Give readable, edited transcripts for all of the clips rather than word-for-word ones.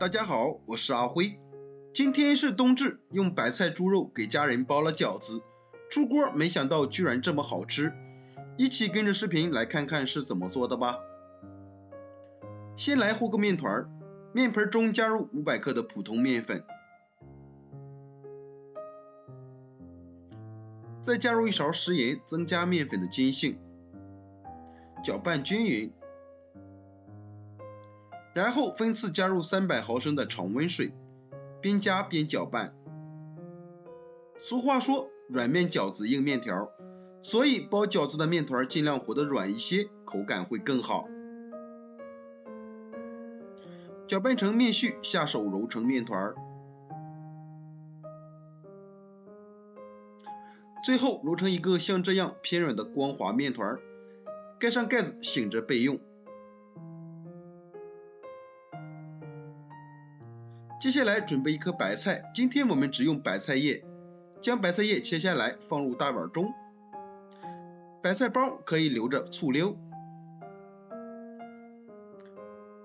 大家好，我是阿辉。今天是冬至，用白菜猪肉给家人包了饺子，出锅没想到居然这么好吃。一起跟着视频来看看是怎么做的吧。先来和个面团，面盆中加入500克的普通面粉，再加入1勺食盐，增加面粉的筋性，搅拌均匀。然后分次加入300毫升的常温水，边加边搅拌。俗话说软面饺子硬面条，所以包饺子的面团尽量和得软一些，口感会更好。搅拌成面絮，下手揉成面团，最后揉成一个像这样偏软的光滑面团，盖上盖子醒着备用。接下来准备一颗白菜，今天我们只用白菜叶，将白菜叶切下来放入大碗中。白菜包可以留着醋溜。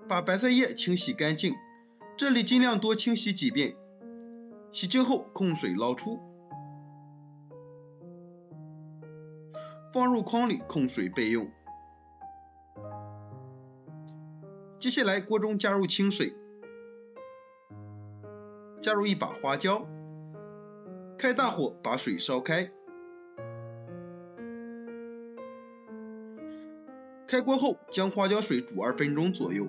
把白菜叶清洗干净，这里尽量多清洗几遍。洗净后控水捞出，放入筐里控水备用。接下来锅中加入清水，加入1把花椒，开大火把水烧开。开锅后将花椒水煮2分钟左右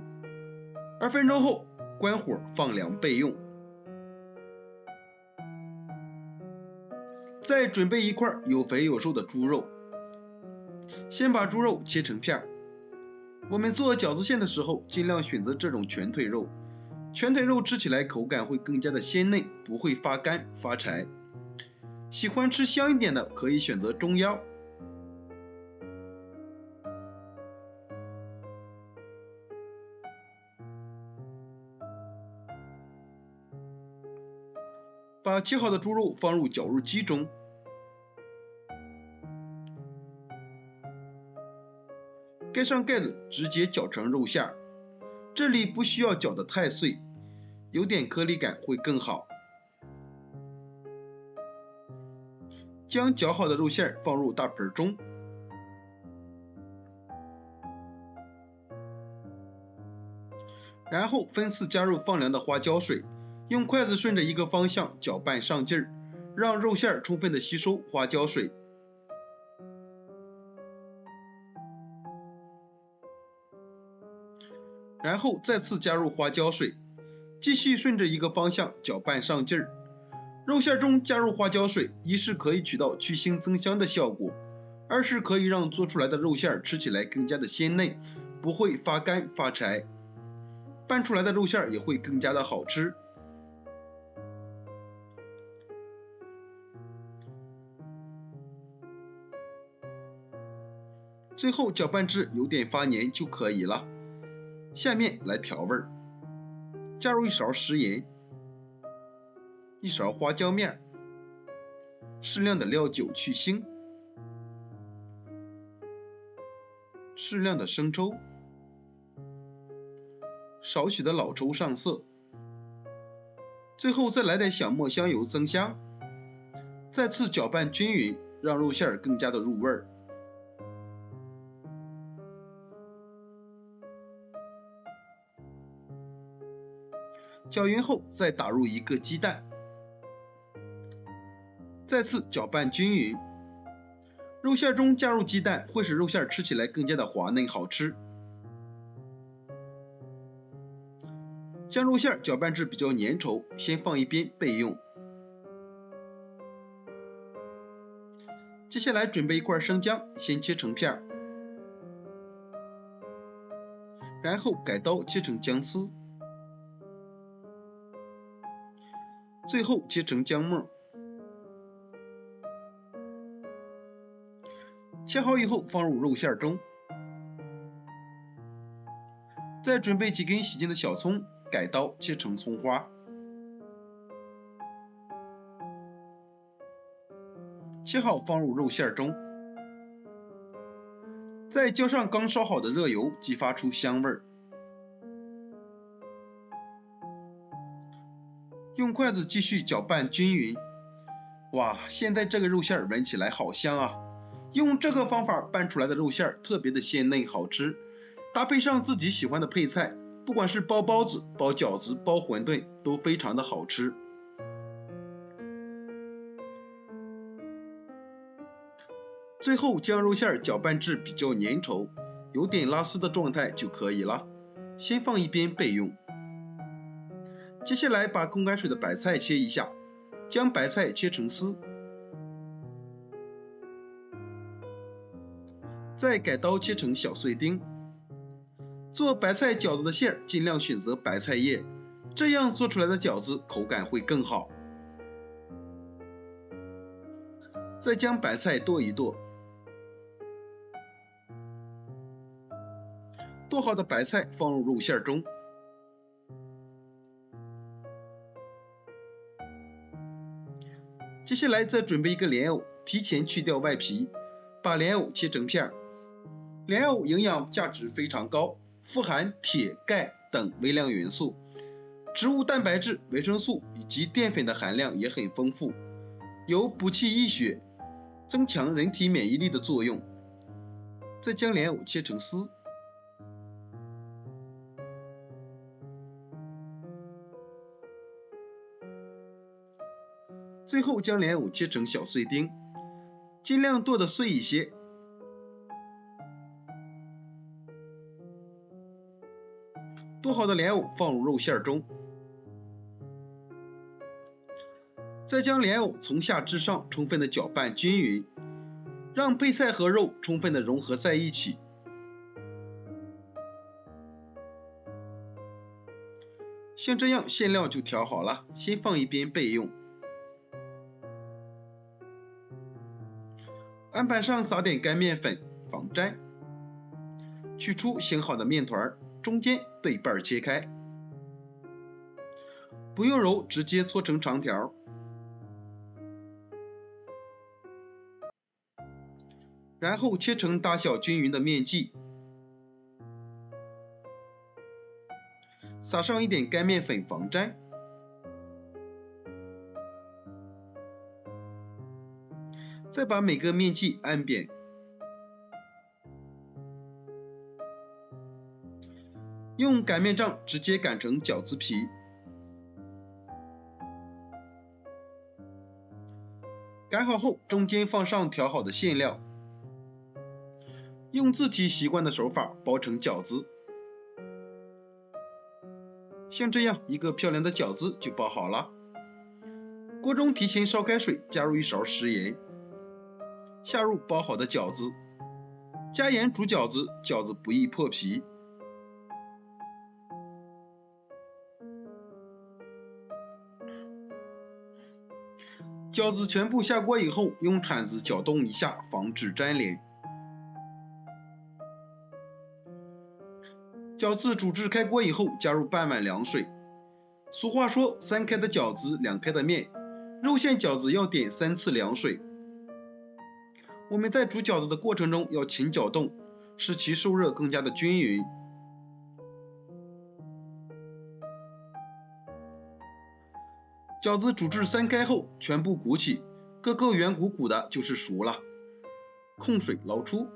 ，2分钟后关火放凉备用。再准备一块有肥有瘦的猪肉，先把猪肉切成片。我们做饺子馅的时候尽量选择这种全腿肉，全腿肉吃起来口感会更加的鲜嫩，不会发干发柴。喜欢吃香一点的可以选择中腰。把切好的猪肉放入绞肉机中，盖上盖子，直接搅成肉馅。这里不需要搅得太碎，有点颗粒感会更好。将搅好的肉馅放入大盆中，然后分次加入放凉的花椒水，用筷子顺着一个方向搅拌上劲儿，让肉馅充分的吸收花椒水。然后再次加入花椒水，继续顺着一个方向搅拌上劲儿。肉馅中加入花椒水，一是可以起到去腥增香的效果，二是可以让做出来的肉馅吃起来更加的鲜嫩，不会发干发柴，拌出来的肉馅也会更加的好吃。最后搅拌至有点发黏就可以了。下面来调味，加入1勺食盐，1勺花椒面，适量的料酒去腥，适量的生抽，少许的老抽上色，最后再来点小磨香油增香。再次搅拌均匀，让肉馅更加的入味儿。搅匀后再打入1个鸡蛋，再次搅拌均匀。肉馅中加入鸡蛋会使肉馅吃起来更加的滑嫩好吃。将肉馅搅拌至比较粘稠，先放一边备用。接下来准备1块生姜，先切成片，然后改刀切成姜丝，最后切成姜末。切好以后放入肉馅中，再准备几根洗净的小葱，改刀切成葱花，切好放入肉馅中，再浇上刚烧好的热油，激发出香味儿。用筷子继续搅拌均匀。哇，现在这个肉馅闻起来好香啊！用这个方法拌出来的肉馅特别的鲜嫩好吃，搭配上自己喜欢的配菜，不管是包包子、包饺子、包馄饨，都非常的好吃。最后将肉馅搅拌至比较粘稠，有点拉丝的状态就可以了，先放一边备用。接下来把控干水的白菜切一下，将白菜切成丝，再改刀切成小碎丁。做白菜饺子的馅尽量选择白菜叶，这样做出来的饺子口感会更好。再将白菜剁一剁，剁好的白菜放入肉馅中，接下来再准备一个莲藕，提前去掉外皮，把莲藕切成片。莲藕营养价值非常高，富含铁、钙等微量元素，植物蛋白质、维生素以及淀粉的含量也很丰富，有补气益血、增强人体免疫力的作用。再将莲藕切成丝，最后将莲藕切成小碎丁，尽量剁得碎一些。剁好的莲藕放入肉馅中，再将莲藕从下至上充分的搅拌均匀，让配菜和肉充分的融合在一起。像这样馅料就调好了，先放一边备用。案板上撒点干面粉防粘，取出醒好的面团，中间对半切开，不用揉，直接搓成长条。然后切成大小均匀的面剂，撒上一点干面粉防粘，再把每个面剂按扁，用擀面杖直接擀成饺子皮。擀好后，中间放上调好的馅料，用自己习惯的手法包成饺子。像这样一个漂亮的饺子就包好了。锅中提前烧开水，加入1勺食盐，下入包好的饺子，加盐煮饺子，饺子不易破皮。饺子全部下锅以后，用铲子搅动一下，防止粘连。饺子煮至开锅以后，加入半碗凉水。俗话说，3开的饺子2开的面，肉馅饺子要点3次凉水。我们在煮饺子的过程中要勤搅动，使其受热更加的均匀。饺子煮至3开后，全部鼓起，个个圆鼓鼓的，就是熟了。控水捞出，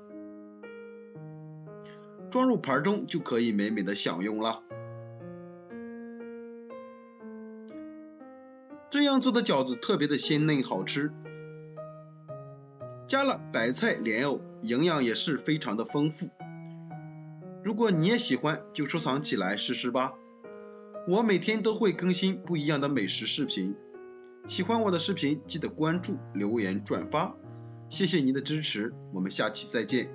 装入盘中就可以美美的享用了。这样做的饺子特别的鲜嫩好吃，加了白菜、莲藕，营养也是非常的丰富。如果你也喜欢，就收藏起来试试吧。我每天都会更新不一样的美食视频，喜欢我的视频记得关注、留言、转发，谢谢您的支持，我们下期再见。